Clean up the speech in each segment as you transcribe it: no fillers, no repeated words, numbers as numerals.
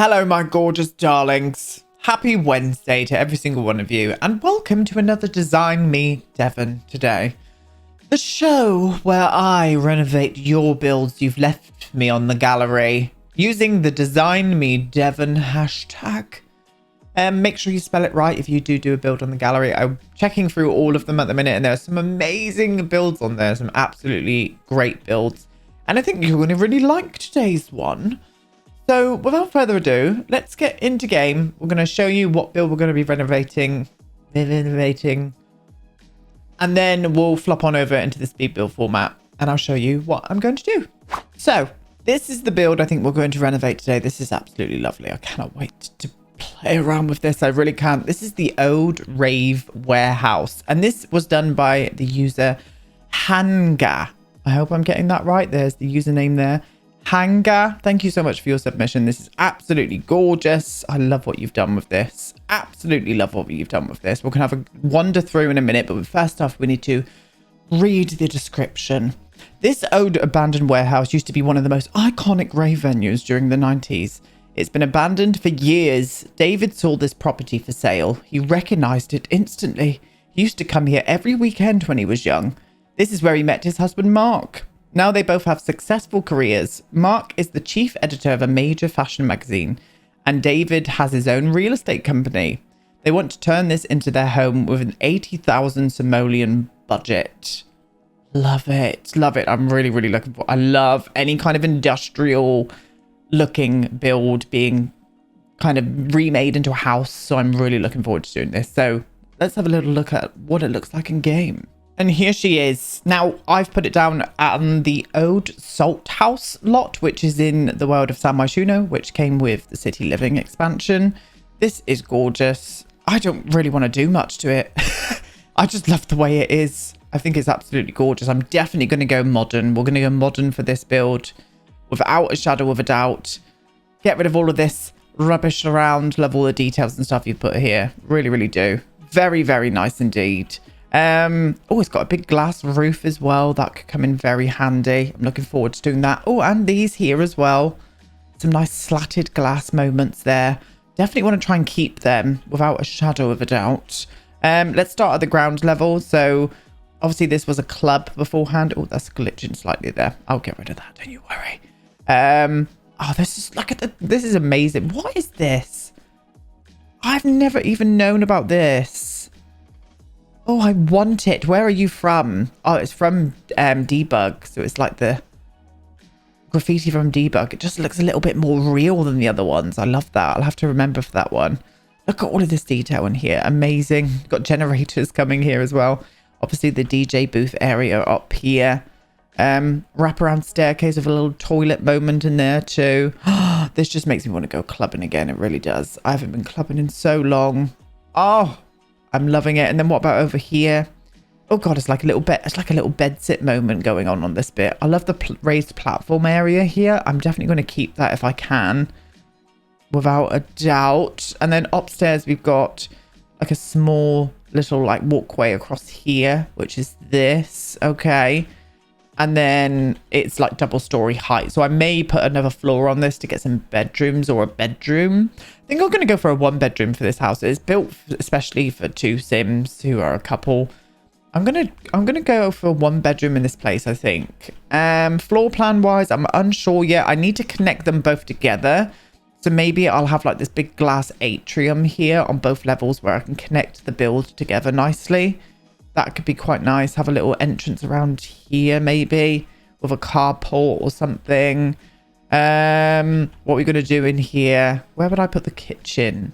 Hello, my gorgeous darlings. Happy Wednesday to every single one of you, and welcome to another Design Me Devon today. The show where I renovate your builds you've left me on the gallery using the Design Me Devon hashtag. Make sure you spell it right if you do a build on the gallery. I'm checking through all of them at the minute, and there are some amazing builds on there, some absolutely great builds. And I think you're going to really like today's one. So without further ado, let's get into game. We're going to show you what build we're going to be renovating, and then we'll flop on over into the speed build format, and I'll show you what I'm going to do. So this is the build I think we're going to renovate today. This is absolutely lovely. I cannot wait to play around with this. I really can't. This is the old Rave Warehouse, and this was done by the user Hanga. I hope I'm getting that right. There's the username there. Hanga, thank you so much for your submission. This is absolutely gorgeous. I love what you've done with this. Absolutely love what you've done with this. We're going to have a wander through in a minute, but first off, we need to read the description. This old abandoned warehouse used to be one of the most iconic rave venues during the 90s. It's been abandoned for years. David saw this property for sale. He recognized it instantly. He used to come here every weekend when he was young. This is where he met his husband, Mark. Now they both have successful careers. Mark is the chief editor of a major fashion magazine, and David has his own real estate company. They want to turn this into their home with an 80,000 simoleon budget. Love it. Love it. I'm really, really looking for. I love any kind of industrial looking build being kind of remade into a house. So I'm really looking forward to doing this. So let's have a little look at what it looks like in game. And here she is. Now, I've put it down on the old Salt House lot, which is in the world of San Myshuno, which came with the City Living expansion. This is gorgeous. I don't really want to do much to it. I just love the way it is. I think it's absolutely gorgeous. I'm definitely going to go modern. We're going to go modern for this build without a shadow of a doubt. Get rid of all of this rubbish around. Love all the details and stuff you put here. Really, really do. Very, very nice indeed. Oh, it's got a big glass roof as well. That could come in very handy. I'm looking forward to doing that. Oh, and these here as well. Some nice slatted glass moments there. Definitely want to try and keep them without a shadow of a doubt. Let's start at the ground level. So obviously this was a club beforehand. Oh, that's glitching slightly there. I'll get rid of that. Don't you worry. Oh, this is this is amazing. What is this? I've never even known about this. Oh, I want it. Where are you from? Oh, it's from Debug. So it's like the graffiti from Debug. It just looks a little bit more real than the other ones. I love that. I'll have to remember for that one. Look at all of this detail in here. Amazing. Got generators coming here as well. Obviously the DJ booth area up here. Wraparound staircase with a little toilet moment in there too. This just makes me want to go clubbing again. It really does. I haven't been clubbing in so long. Oh, I'm loving it. And then what about over here? Oh god, it's like a little bit. It's like a little bed sit moment going on this bit. I love the raised platform area here. I'm definitely going to keep that if I can, without a doubt. And then upstairs we've got like a small little like walkway across here, which is this. Okay. And then it's like double story height. So I may put another floor on this to get some bedrooms or a bedroom. I think I'm going to go for a 1-bedroom for this house. It's built especially for 2 Sims who are a couple. I'm going to go for a 1-bedroom in this place, I think. Floor plan wise, I'm unsure yet. I need to connect them both together. So maybe I'll have like this big glass atrium here on both levels where I can connect the build together nicely. That could be quite nice. Have a little entrance around here, maybe with a carport or something. What are we going to do in here? Where would I put the kitchen?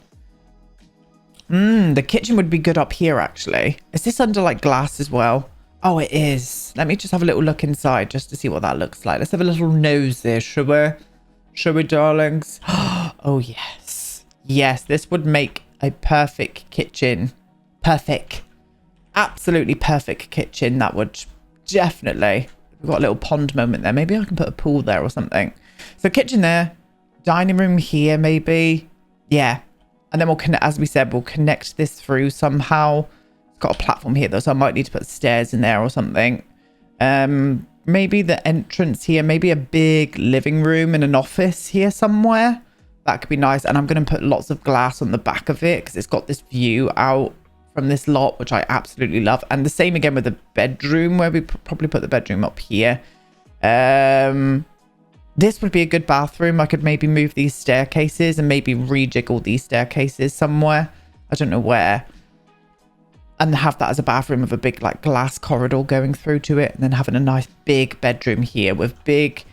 The kitchen would be good up here, actually. Is this under like glass as well? Oh, it is. Let me just have a little look inside just to see what that looks like. Let's have a little nose there, shall we? Shall we, darlings? Oh, yes. Yes, this would make a perfect kitchen. Perfect. Absolutely perfect kitchen. That would definitely. We've got a little pond moment there. Maybe I can put a pool there or something. So kitchen there, dining room here maybe. Yeah, and then we'll connect, as we said, we'll connect this through somehow. It's got a platform here though, so I might need to put stairs in there or something. Maybe the entrance here, maybe a big living room and an office here somewhere. That could be nice. And I'm going to put lots of glass on the back of it because it's got this view out from this lot, which I absolutely love. And the same again with the bedroom, where we probably put the bedroom up here. This would be a good bathroom. I could maybe move these staircases and maybe rejiggle these staircases somewhere. I don't know where. And have that as a bathroom with a big like glass corridor going through to it. And then having a nice big bedroom here with big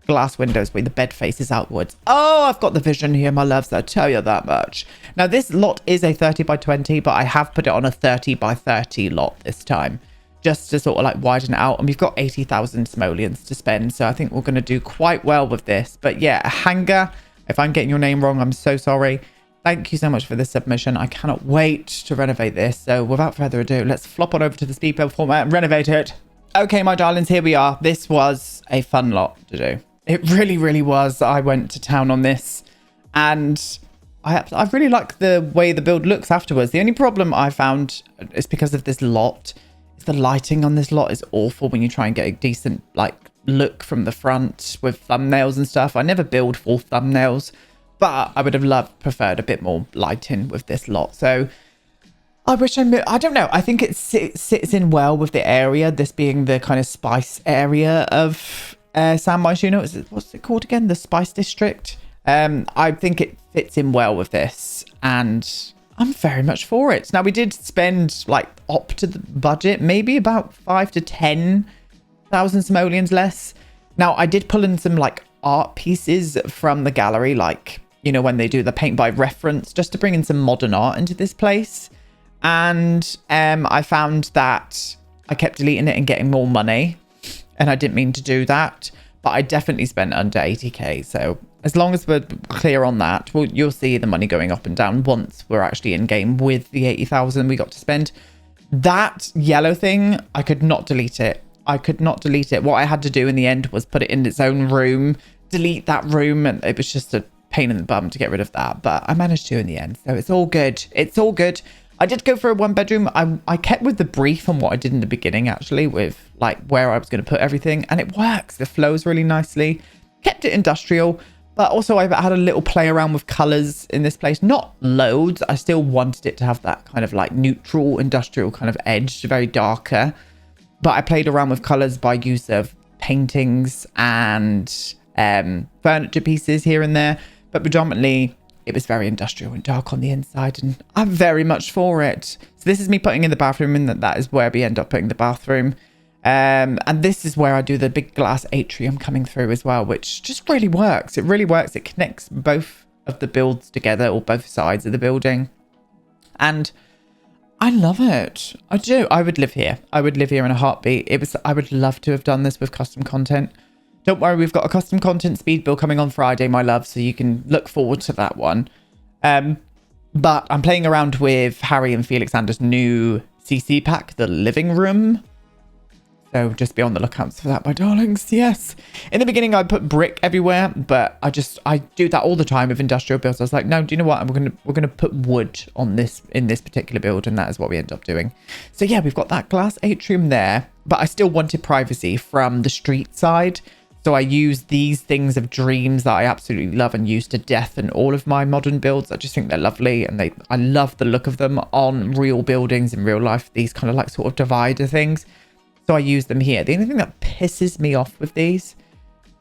glass windows where the bed faces outwards. Oh, I've got the vision here, my loves. I'll tell you that much. Now, this lot is a 30 by 20, but I have put it on a 30 by 30 lot this time, just to sort of like widen it out. And we've got 80,000 simoleons to spend. So I think we're going to do quite well with this. But yeah, a hanger. If I'm getting your name wrong, I'm so sorry. Thank you so much for this submission. I cannot wait to renovate this. So without further ado, let's flop on over to the speed build format and renovate it. Okay, my darlings, here we are. This was a fun lot to do. It really, really was. I went to town on this and I really like the way the build looks afterwards. The only problem I found is because of this lot is the lighting on this lot is awful when you try and get a decent like look from the front with thumbnails and stuff. I never build full thumbnails, but I would have preferred a bit more lighting with this lot. So I wish I don't know. I think it sits in well with the area, this being the kind of spice area of San Myshuno. What's it called again? The Spice District. I think it fits in well with this and I'm very much for it. Now, we did spend like up to the budget, maybe about 5 to 10,000 simoleons less. Now, I did pull in some like art pieces from the gallery, like, you know, when they do the paint by reference, just to bring in some modern art into this place. And I found that I kept deleting it and getting more money. And I didn't mean to do that, but I definitely spent under 80k. So as long as we're clear on that, you'll see the money going up and down once we're actually in game with the 80,000 we got to spend. That yellow thing, I could not delete it. I could not delete it. What I had to do in the end was put it in its own room, delete that room. And it was just a pain in the bum to get rid of that. But I managed to in the end. So it's all good. It's all good. I did go for a one bedroom. I kept with the brief on what I did in the beginning, actually, with like where I was going to put everything. And it works. It flows really nicely. Kept it industrial. But also I had a little play around with colors in this place. Not loads. I still wanted it to have that kind of like neutral industrial kind of edge, very darker. But I played around with colors by use of paintings and furniture pieces here and there. But predominantly it was very industrial and dark on the inside, and I'm very much for it. So this is me putting in the bathroom, and that is where we end up putting the bathroom. And this is where I do the big glass atrium coming through as well, which just really works. It really works. It connects both of the builds together, or both sides of the building. And I love it. I do. I would live here. I would live here in a heartbeat. I would love to have done this with custom content. Don't worry, we've got a custom content speed build coming on Friday, my love, so you can look forward to that one. But I'm playing around with Harry and Felix Ander's new CC pack, the living room. So just be on the lookouts for that, my darlings. Yes. In the beginning, I put brick everywhere, but I do that all the time with industrial builds. I was like, no, do you know what? We're gonna put wood on this in this particular build, and that is what we end up doing. So yeah, we've got that glass atrium there, but I still wanted privacy from the street side. So I use these things of dreams that I absolutely love and use to death in all of my modern builds. I just think they're lovely, and I love the look of them on real buildings in real life. These kind of like sort of divider things. So I use them here. The only thing that pisses me off with these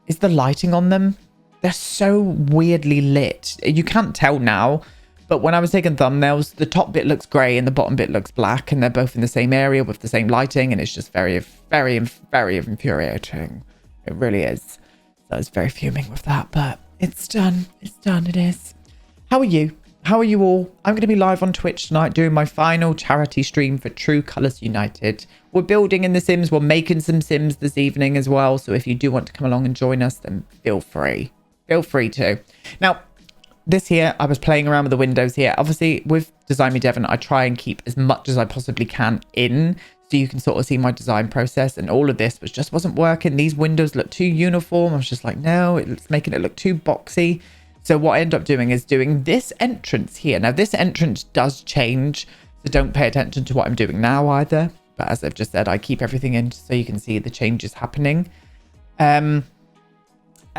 is the lighting on them. They're so weirdly lit. You can't tell now, but when I was taking thumbnails, the top bit looks grey and the bottom bit looks black, and they're both in the same area with the same lighting, and it's just very, very, very infuriating. It really is. So I was very fuming with that, but it's done. It's done. It is. How are you? How are you all? I'm going to be live on Twitch tonight doing my final charity stream for True Colours United. We're building in the Sims. We're making some Sims this evening as well. So if you do want to come along and join us, then feel free. Feel free to. Now, this here, I was playing around with the windows here. Obviously, with Design Me Devon, I try and keep as much as I possibly can in, so you can sort of see my design process, and all of this just wasn't working. These windows look too uniform. I was just like, no, it's making it look too boxy. So what I end up doing is doing this entrance here. Now, this entrance does change, so don't pay attention to what I'm doing now either. But as I've just said, I keep everything in so you can see the changes happening. And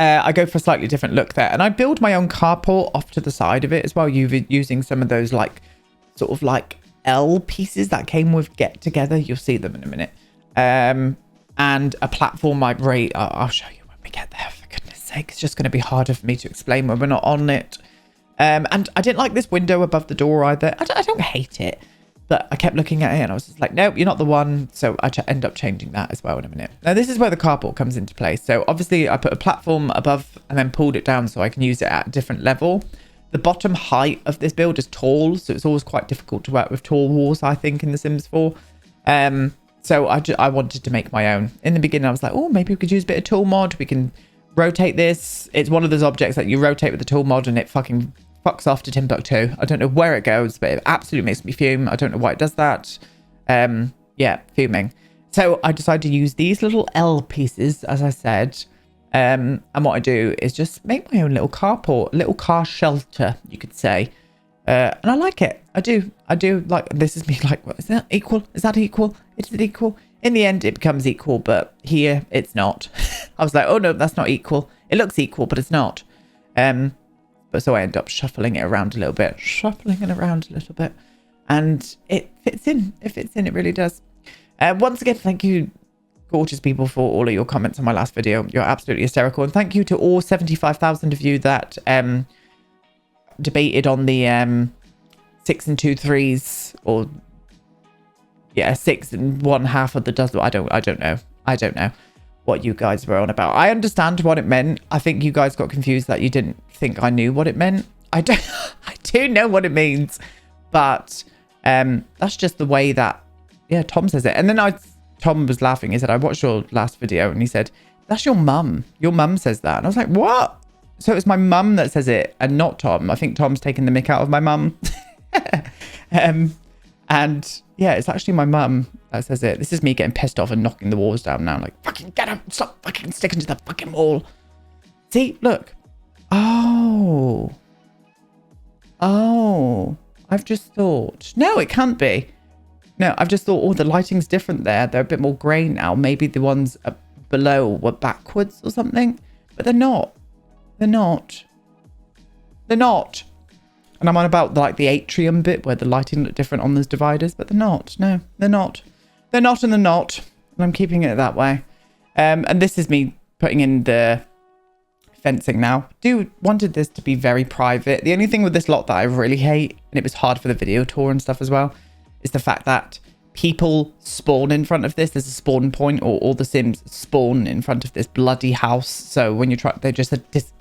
I go for a slightly different look there. And I build my own carport off to the side of it as well, using some of those like sort of like L pieces that came with Get Together. You'll see them in a minute. And a platform I'll show you when we get there, for goodness sake. It's just going to be harder for me to explain when we're not on it. And I didn't like this window above the door either. I don't hate it, but I kept looking at it and I was just like, nope, you're not the one. So I end up changing that as well in a minute. Now, this is where the carport comes into place. So obviously I put a platform above and then pulled it down so I can use it at a different level. The bottom height of this build is tall, so it's always quite difficult to work with tall walls, I think, in The Sims 4. So I wanted to make my own. In the beginning, I was like, oh, maybe we could use a bit of tool mod. We can rotate this. It's one of those objects that you rotate with the tool mod and it fucking fucks off to Timbuktu. I don't know where it goes, but it absolutely makes me fume. I don't know why it does that. Yeah, fuming. So I decided to use these little L pieces, as I said. And what I do is just make my own little carport, little car shelter, you could say. And I like it. I do like, this is me like, what is that equal? Is that equal? Is it equal? In the end, it becomes equal, but here it's not. I was like, oh no, that's not equal. It looks equal, but it's not. But so I end up shuffling it around a little bit, and it fits in. It really does. Once again, thank you, gorgeous people, for all of your comments on my last video. You're absolutely hysterical. And thank you to all 75,000 of you that debated on the 6 and 2/3, or yeah, 6 and 1/2 of the dozen. I don't know what you guys were on about. I understand what it meant. I think you guys got confused that you didn't think I knew what it meant. I do know what it means, but that's just the way that, yeah, Tom says it. And then Tom was laughing. He said, I watched your last video, and he said, that's your mum. Your mum says that. And I was like, what? So it's my mum that says it and not Tom. I think Tom's taking the mick out of my mum. And yeah, it's actually my mum that says it. This is me getting pissed off and knocking the walls down now. Like, fucking get up, stop fucking sticking to the fucking wall. See, look. Oh, I've just thought. No, it can't be. No, I've just thought, oh, the lighting's different there. They're a bit more grey now. Maybe the ones below were backwards or something. But they're not. They're not. And I'm on about like the atrium bit where the lighting looked different on those dividers, but they're not. No, they're not. They're not and they're not. And I'm keeping it that way. And this is me putting in the fencing now. Wanted this to be very private. The only thing with this lot that I really hate, and it was hard for the video tour and stuff as well, is the fact that people spawn in front of this. There's a spawn point, or all the Sims spawn in front of this bloody house. So when you try, they just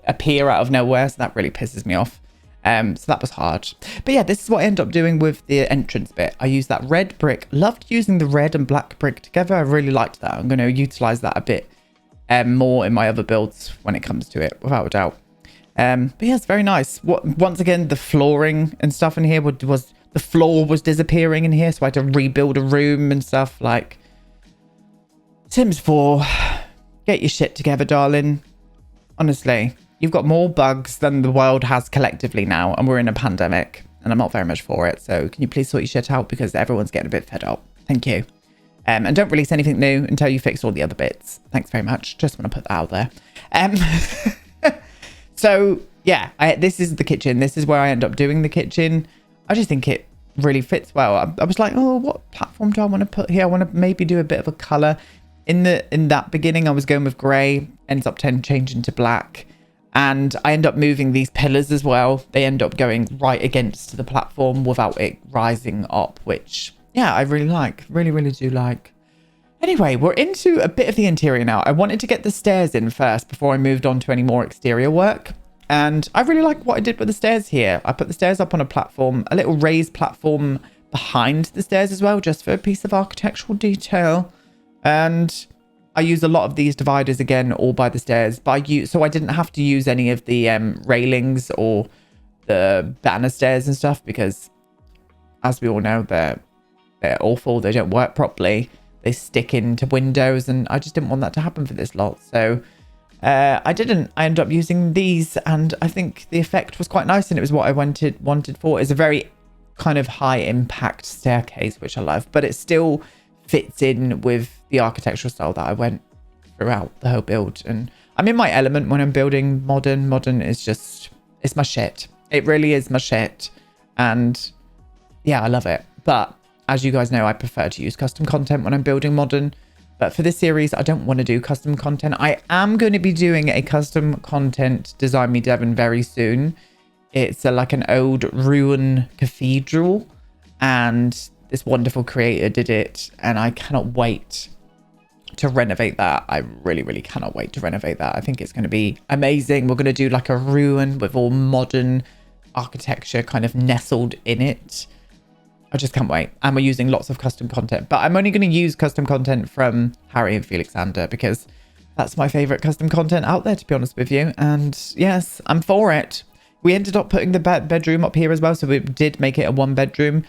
appear out of nowhere. So that really pisses me off. So that was hard. But yeah, this is what I end up doing with the entrance bit. I use that red brick. Loved using the red and black brick together. I really liked that. I'm going to utilize that a bit more in my other builds when it comes to it, without a doubt. But yeah, it's very nice. Once again, the flooring and stuff in here was the floor was disappearing in here, so I had to rebuild a room and stuff. Like, Sims 4, get your shit together, darling. Honestly, you've got more bugs than the world has collectively now, and we're in a pandemic, and I'm not very much for it. So can you please sort your shit out, because everyone's getting a bit fed up. Thank you. And don't release anything new until you fix all the other bits. Thanks very much. Just want to put that out there. So yeah, this is the kitchen. This is where I end up doing the kitchen. I just think it really fits well. I was like, oh, what platform do I want to put here? I want to maybe do a bit of a color. In that beginning, I was going with gray, ends up changing to black. And I end up moving these pillars as well. They end up going right against the platform without it rising up, which, yeah, I really like. Really, really do like. Anyway, we're into a bit of the interior now. I wanted to get the stairs in first before I moved on to any more exterior work. And I really like what I did with the stairs here. I put the stairs up on a platform, a little raised platform behind the stairs as well, just for a piece of architectural detail. And I use a lot of these dividers again, all by the stairs. So I didn't have to use any of the railings or the banisters and stuff, because as we all know, they're awful. They don't work properly. They stick into windows, and I just didn't want that to happen for this lot. So I didn't. I ended up using these, and I think the effect was quite nice, and it was what I wanted for. It's a very kind of high impact staircase, which I love, but it still fits in with the architectural style that I went throughout the whole build. And I'm in my element when I'm building modern. Modern is just, it's my shit. It really is my shit. And yeah, I love it. But as you guys know, I prefer to use custom content when I'm building modern. But for this series, I don't want to do custom content. I am going to be doing a custom content Design Me Devon very soon. It's like an old ruin cathedral. And this wonderful creator did it. And I cannot wait to renovate that. I really, really cannot wait to renovate that. I think it's going to be amazing. We're going to do like a ruin with all modern architecture kind of nestled in it. I just can't wait. And we're using lots of custom content, but I'm only going to use custom content from Harry and Felixander because that's my favorite custom content out there, to be honest with you. And yes, I'm for it. We ended up putting the bedroom up here as well. So we did make it a 1-bedroom,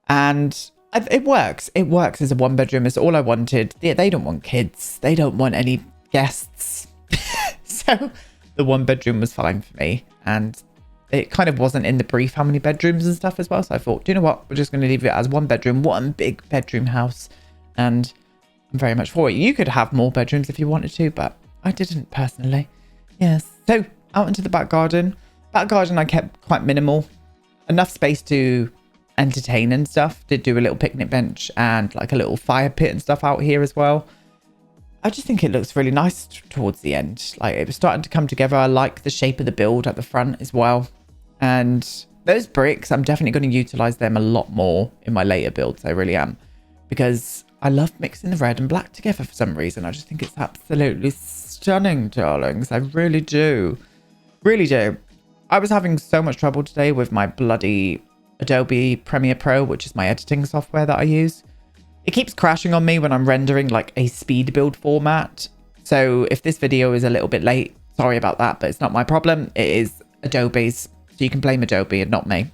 and it works. It works as a 1-bedroom. It's all I wanted. They don't want kids. They don't want any guests. So the 1-bedroom was fine for me. And it kind of wasn't in the brief how many bedrooms and stuff as well. So I thought, do you know what? We're just going to leave it as 1-bedroom, one big bedroom house. And I'm very much for it. You could have more bedrooms if you wanted to, but I didn't personally. Yes. So out into the back garden. Back garden I kept quite minimal. Enough space to entertain and stuff. Did do a little picnic bench and like a little fire pit and stuff out here as well. I just think it looks really nice towards the end. Like it was starting to come together. I like the shape of the build at the front as well. And those bricks, I'm definitely going to utilize them a lot more in my later builds. I really am. Because I love mixing the red and black together for some reason. I just think it's absolutely stunning, darlings. I really do. Really do. I was having so much trouble today with my bloody Adobe Premiere Pro, which is my editing software that I use. It keeps crashing on me when I'm rendering like a speed build format. So if this video is a little bit late, sorry about that, but it's not my problem. It is Adobe's. So you can blame Adobe and not me.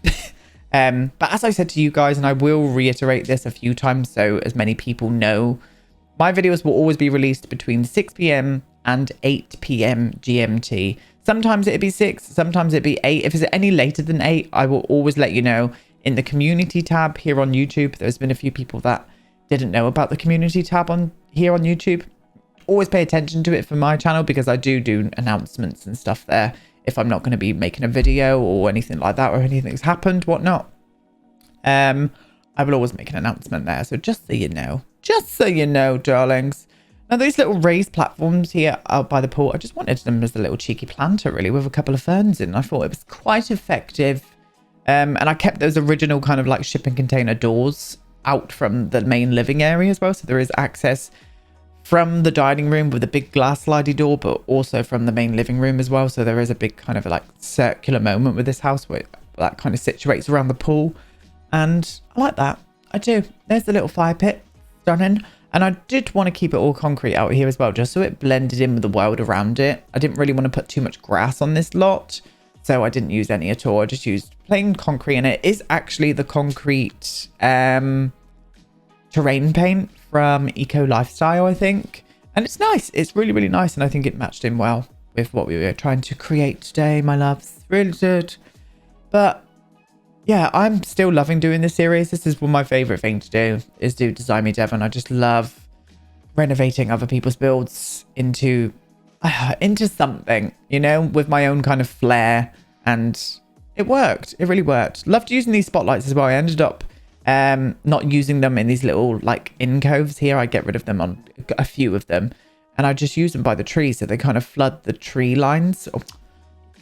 But as I said to you guys, and I will reiterate this a few times so as many people know, my videos will always be released between 6 p.m. and 8 p.m. GMT. Sometimes it'd be 6, sometimes it'd be 8. If it's any later than 8, I will always let you know in the community tab here on YouTube. There's been a few people that didn't know about the community tab on here on YouTube. Always pay attention to it for my channel because I do announcements and stuff there if I'm not going to be making a video or anything like that, or anything's happened, whatnot. I will always make an announcement there. So just so you know, darlings. Now these little raised platforms here out by the pool, I just wanted them as a little cheeky planter really with a couple of ferns in. I thought it was quite effective. And I kept those original kind of like shipping container doors out from the main living area as well. So there is access from the dining room with a big glass slidey door, but also from the main living room as well. So there is a big kind of like circular moment with this house where that kind of situates around the pool. And I like that. I do. There's the little fire pit. Stunning. And I did want to keep it all concrete out here as well, just so it blended in with the world around it. I didn't really want to put too much grass on this lot, so I didn't use any at all. I just used plain concrete, and it is actually the concrete terrain paint from Eco Lifestyle, I think. And it's nice. It's really, really nice, and I think it matched in well with what we were trying to create today, my loves. Really did. But yeah, I'm still loving doing this series. This is one of my favorite thing to do, is do Design Me Devon. I just love renovating other people's builds into something, you know, with my own kind of flair. And it worked. It really worked. Loved using these spotlights as well. I ended up not using them in these little like alcoves here. I get rid of them on a few of them, and I just use them by the trees, so they kind of flood the tree lines, or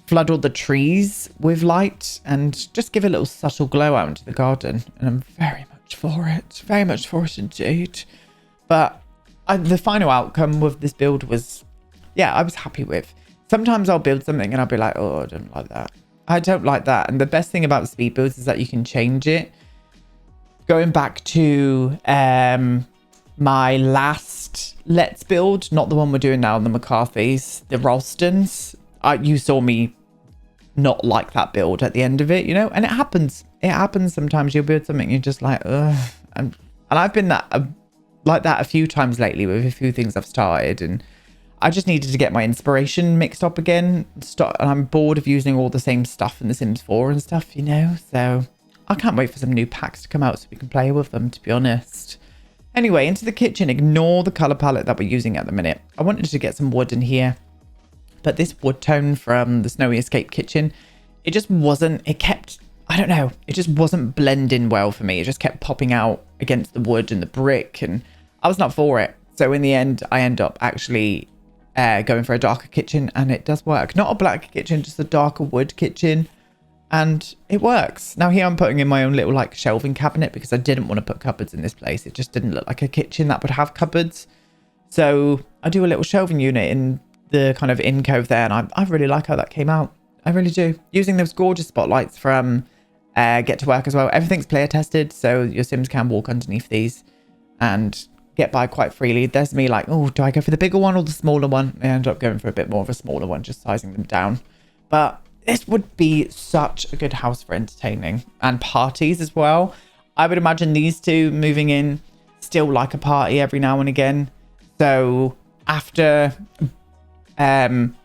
flood all the trees with light and just give a little subtle glow out into the garden. And I'm very much for it indeed. But the final outcome with this build was, yeah, I was happy with. Sometimes I'll build something and I'll be like, oh, I don't like that. I don't like that. And the best thing about speed builds is that you can change it. Going back to my last Let's Build, not the one we're doing now, the McCarthy's, the Ralstons. You saw me not like that build at the end of it, you know, and it happens. It happens sometimes. You'll build something, you're just like, ugh. And I've been like that a few times lately with a few things I've started, and I just needed to get my inspiration mixed up again. And I'm bored of using all the same stuff in The Sims 4 and stuff, you know, so I can't wait for some new packs to come out so we can play with them, to be honest. Anyway, into the kitchen. Ignore the color palette that we're using at the minute. I wanted to get some wood in here. but this wood tone from the Snowy Escape kitchen, it just wasn't, it kept, I don't know, it just wasn't blending well for me. It just kept popping out against the wood and the brick, and I was not for it. So in the end, I end up actually going for a darker kitchen, and it does work. Not a black kitchen, just a darker wood kitchen, and it works. Now here I'm putting in my own little like shelving cabinet because I didn't want to put cupboards in this place. It just didn't look like a kitchen that would have cupboards. So I do a little shelving unit in the kind of in cove there, and I really like how that came out. I really do. Using those gorgeous spotlights from Get to Work as well. Everything's player tested, so your Sims can walk underneath these and get by quite freely. There's me like, oh, do I go for the bigger one or the smaller one? I end up going for a bit more of a smaller one, just sizing them down. But this would be such a good house for entertaining and parties as well. I would imagine these two moving in still like a party every now and again. So after when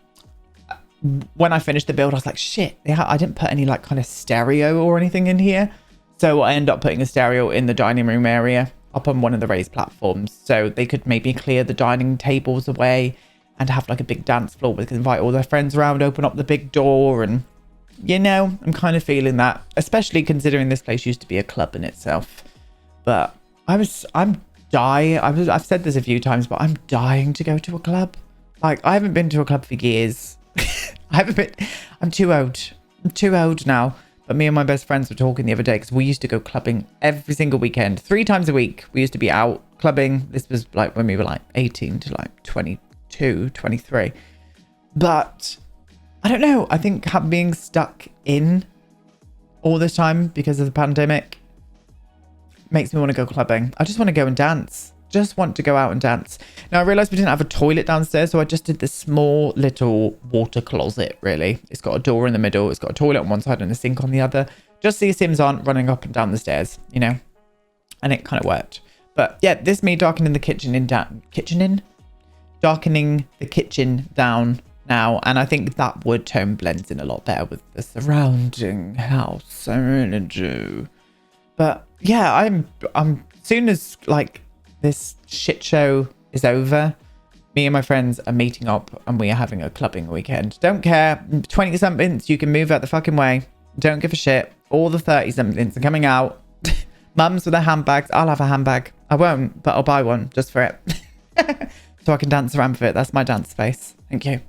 I finished the build, I was like, shit, I didn't put any like kind of stereo or anything in here. So I end up putting a stereo in the dining room area up on one of the raised platforms, so they could maybe clear the dining tables away and have like a big dance floor where they can invite all their friends around, open up the big door, and you know, I'm kind of feeling that, especially considering this place used to be a club in itself. But I've said this a few times, but I'm dying to go to a club. Like, I haven't been to a club for years. I'm too old now. But me and my best friends were talking the other day because we used to go clubbing every single weekend, 3 times a week. We used to be out clubbing. This was like when we were like 18 to like 22, 23. But I don't know. I think being stuck in all this time because of the pandemic makes me want to go clubbing. I just want to go and dance. Just want to go out and dance. Now I realized we didn't have a toilet downstairs, so I just did this small little water closet, really. It's got a door in the middle, it's got a toilet on one side and a sink on the other, just so your Sims aren't running up and down the stairs, you know. And it kind of worked. But yeah, this me darkening the kitchen darkening the kitchen down now, and I think that wood tone blends in a lot better with the surrounding house. I really do. But yeah, I'm soon as like this shit show is over, me and my friends are meeting up and we are having a clubbing weekend. Don't care. 20 somethings, you can move out the fucking way. Don't give a shit. All the 30 somethings are coming out. Mums with their handbags. I'll have a handbag. I won't, but I'll buy one just for it. So I can dance around with it. That's my dance space. Thank you.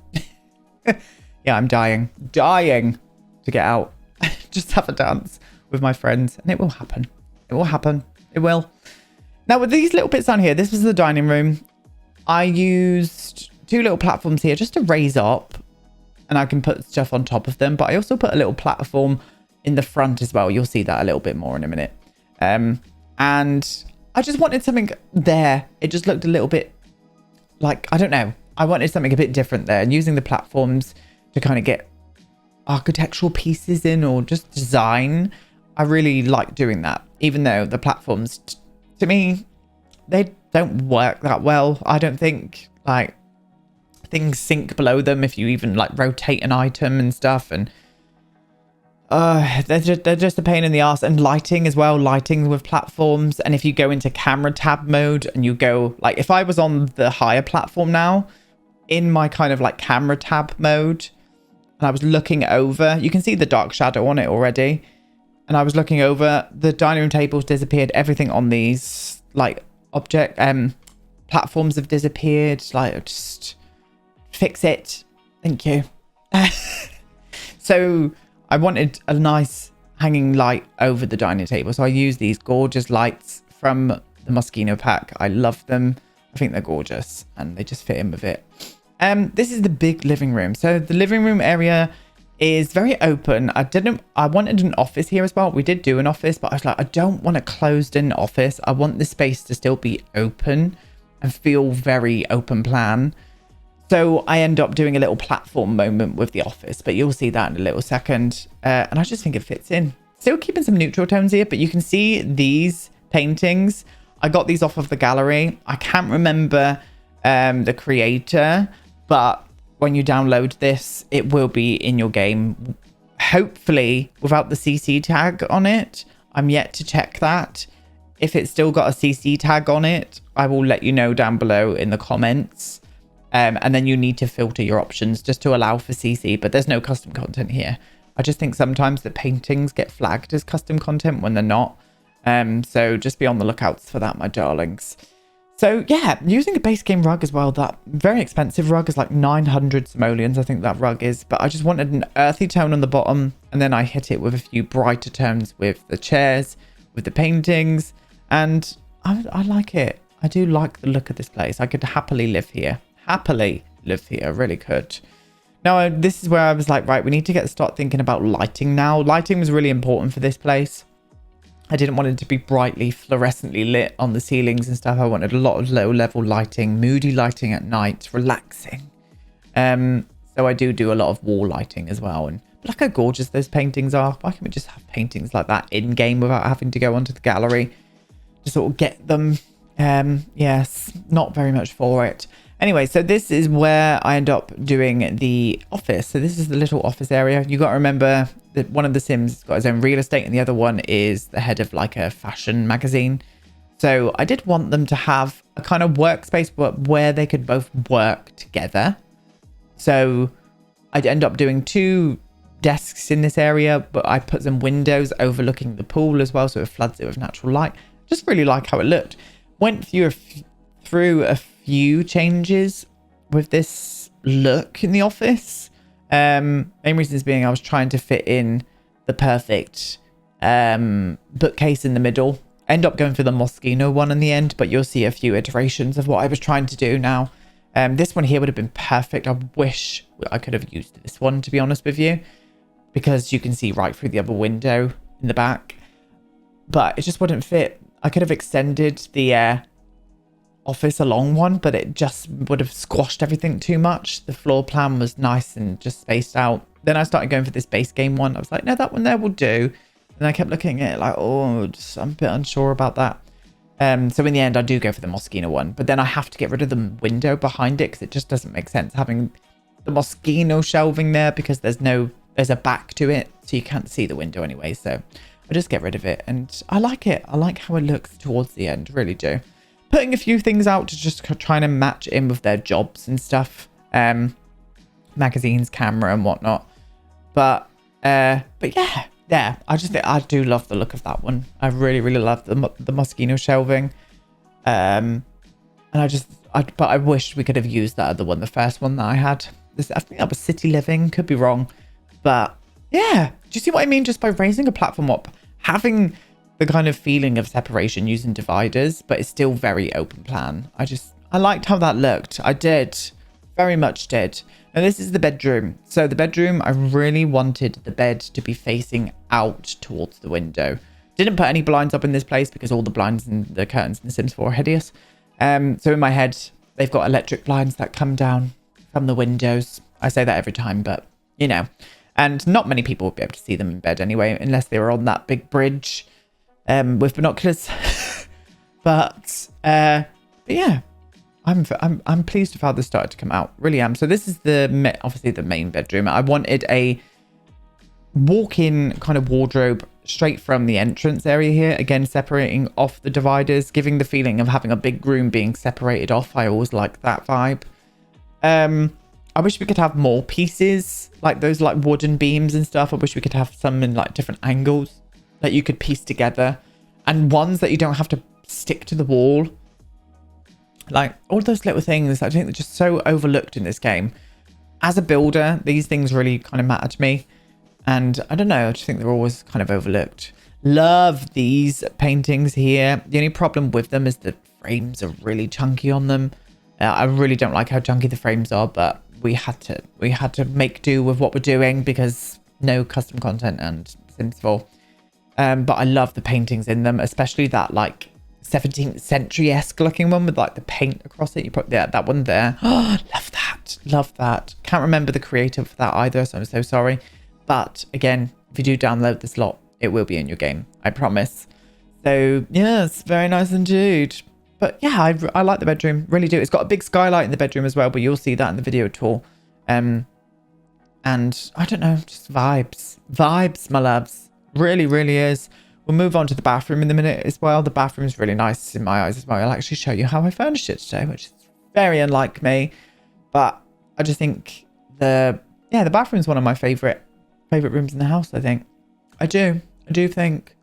Yeah, I'm dying to get out. Just have a dance with my friends, and it will happen. It will happen. It will. Now with these little bits down here, this was the dining room. I used 2 little platforms here just to raise up, and I can put stuff on top of them. But I also put a little platform in the front as well. You'll see that a little bit more in a minute. And I just wanted something there. It just looked a little bit like, I don't know. I wanted something a bit different there, and using the platforms to kind of get architectural pieces in or just design. I really like doing that, even though the platforms, to me, they don't work that well. I don't think, like, things sink below them if you even like rotate an item and stuff, and they're just a pain in the ass. And lighting as well, lighting with platforms. And if you go into camera tab mode and you go, like, if I was on the higher platform now in my kind of like camera tab mode, and I was looking over, you can see the dark shadow on it already, and I was looking over, the dining room tables disappeared. Everything on these like platforms have disappeared. Like, just fix it, thank you. So I wanted a nice hanging light over the dining table, so I used these gorgeous lights from the Moschino pack. I love them. I think they're gorgeous, and they just fit in with it. This is the big living room. So the living room area is very open. I wanted an office here as well. We did do an office, but I was like, I don't want a closed in office. I want the space to still be open and feel very open plan. So I end up doing a little platform moment with the office, but you'll see that in a little second. And I just think it fits in. Still keeping some neutral tones here, but you can see these paintings. I got these off of the gallery. I can't remember the creator, but when you download this, it will be in your game, hopefully without the CC tag on it. I'm yet to check that. If it's still got a CC tag on it, I will let you know down below in the comments. And then you need to filter your options just to allow for CC, but there's no custom content here. I just think sometimes the paintings get flagged as custom content when they're not. So just be on the lookouts for that, my darlings. So yeah, using a base game rug as well. That very expensive rug is like 900 simoleons, I think that rug is. But I just wanted an earthy tone on the bottom. And then I hit it with a few brighter tones with the chairs, with the paintings. And I like it. I do like the look of this place. I could happily live here. Happily live here. Really could. Now, this is where I was like, right, we need to start thinking about lighting now. Lighting was really important for this place. I didn't want it to be brightly fluorescently lit on the ceilings and stuff. I wanted a lot of low-level lighting, moody lighting at night, relaxing. So I do a lot of wall lighting as well. And look how gorgeous those paintings are. Why can't we just have paintings like that in-game without having to go onto the gallery? Just sort of get them. Yes, not very much for it. Anyway, so this is where I end up doing the office. So this is the little office area. You got to remember that one of the Sims has got his own real estate and the other one is the head of like a fashion magazine. So I did want them to have a kind of workspace where they could both work together. So I'd end up doing 2 desks in this area, but I put some windows overlooking the pool as well, so it floods it with natural light. Just really like how it looked. Went through a few changes with this look in the office. Main reasons being I was trying to fit in the perfect bookcase in the middle. End up going for the Moschino one in the end, but you'll see a few iterations of what I was trying to do now. This one here would have been perfect. I wish I could have used this one, to be honest with you, because you can see right through the other window in the back, but it just wouldn't fit. I could have extended the office along one, but it just would have squashed everything too much. The floor plan was nice and just spaced out. Then I started going for this base game one. I was like, no, that one there will do. And I kept looking at it like, oh, I'm a bit unsure about that. So in the end, I do go for the Moschino one, but then I have to get rid of the window behind it because it just doesn't make sense having the Moschino shelving there because there's a back to it, so you can't see the window anyway. So I just get rid of it, and I like it. I like how it looks towards the end, really do. Putting a few things out to just trying to match in with their jobs and stuff, magazines, camera, and whatnot. But yeah, I just think I do love the look of that one. I really love the Moschino shelving, and but I wish we could have used that other one, the first one that I had. I think that was City Living, could be wrong, but yeah, do you see what I mean? Just by raising a platform up, having the kind of feeling of separation using dividers, but it's still very open plan. I liked how that looked. I did, very much did. Now this is the bedroom. So the bedroom, I really wanted the bed to be facing out towards the window. Didn't put any blinds up in this place because all the blinds and the curtains in The Sims 4 are hideous. So in my head, they've got electric blinds that come down from the windows. I say that every time, but you know. And not many people would be able to see them in bed anyway, unless they were on that big bridge with binoculars. but yeah, I'm pleased with how this started to come out. Really am. So this is obviously the main bedroom. I wanted a walk-in kind of wardrobe straight from the entrance area here. Again, separating off the dividers, giving the feeling of having a big room being separated off. I always like that vibe. I wish we could have more pieces, like those like wooden beams and stuff. I wish we could have some in like different angles that you could piece together, and ones that you don't have to stick to the wall. Like all those little things, I think they're just so overlooked in this game. As a builder, these things really kind of matter to me. And I don't know, I just think they're always kind of overlooked. Love these paintings here. The only problem with them is the frames are really chunky on them. I really don't like how chunky the frames are, but we had to make do with what we're doing because no custom content and Sims 4. But I love the paintings in them, especially that like 17th century-esque looking one with like the paint across it. You put that one there. Oh, love that. Can't remember the creator for that either, so I'm so sorry. But again, if you do download this lot, it will be in your game, I promise. So yes, very nice indeed. But yeah, I like the bedroom, really do. It's got a big skylight in the bedroom as well, but you'll see that in the video tour. And I don't know, just vibes, my loves. Really is. We'll move on to the bathroom in a minute as well. The bathroom is really nice in my eyes as well. I'll actually show you how I furnished it today, which is very unlike me. But I just think the bathroom is one of my favorite rooms in the house. I think I do think,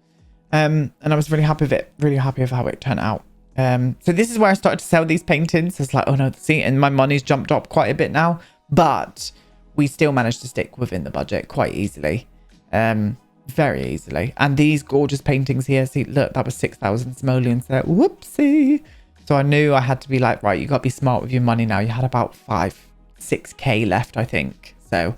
and I was really happy with it, really happy with how it turned out. So this is where I started to sell these paintings. It's like, oh no, see, and my money's jumped up quite a bit now, but we still managed to stick within the budget quite easily, very easily. And these gorgeous paintings here, see, look, that was 6,000 simoleons there. Whoopsie. So I knew I had to be like, right, you got to be smart with your money now. You had about 6K left, I think. So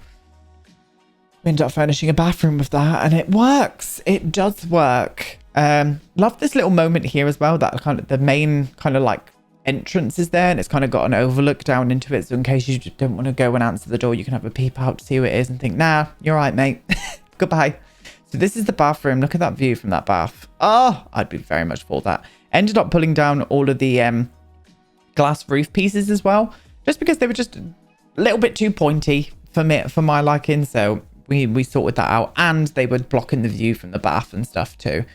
we ended up furnishing a bathroom with that, and it works. It does work. Love this little moment here as well, that kind of the main kind of like entrance is there, and it's kind of got an overlook down into it, so in case you don't want to go and answer the door, you can have a peep out to see who it is and think, nah, you're right, mate. Goodbye. So this is the bathroom. Look at that view from that bath. Oh, I'd be very much for that. Ended up pulling down all of the glass roof pieces as well, just because they were just a little bit too pointy for me, for my liking. So we sorted that out, and they were blocking the view from the bath and stuff too.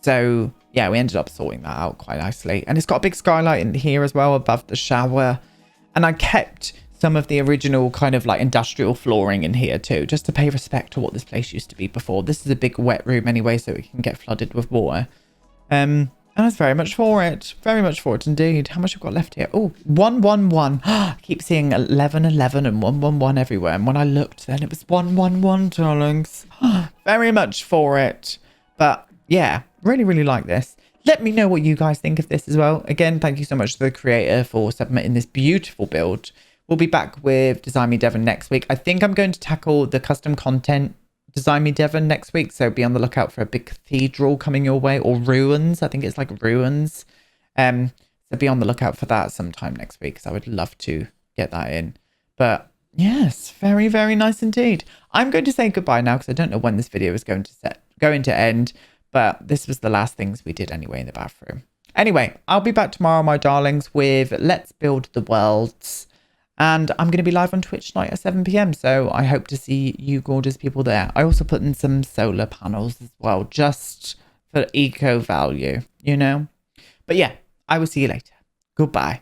So yeah, we ended up sorting that out quite nicely. And it's got a big skylight in here as well above the shower. And I kept some of the original kind of like industrial flooring in here too, just to pay respect to what this place used to be before. This is a big wet room anyway, so it can get flooded with water. And I was very much for it. Very much for it indeed. How much have got left here? Oh, 111. I keep seeing 1111 and 111 everywhere. And when I looked then, it was 111, darlings. Very much for it. But yeah, really like this. Let me know what you guys think of this as well. Again, thank you so much to the creator for submitting this beautiful build. We'll be back with Design Me Devon next week. I think I'm going to tackle the custom content Design Me Devon next week, so be on the lookout for a big cathedral coming your way, or ruins. I think it's like ruins. So be on the lookout for that sometime next week, because I would love to get that in. But yes, very nice indeed. I'm going to say goodbye now, because I don't know when this video is going to end, but this was the last things we did anyway in the bathroom. Anyway, I'll be back tomorrow, my darlings, with Let's Build the Worlds. And I'm going to be live on Twitch tonight at 7 p.m. So I hope to see you gorgeous people there. I also put in some solar panels as well, just for eco value, you know. But yeah, I will see you later. Goodbye.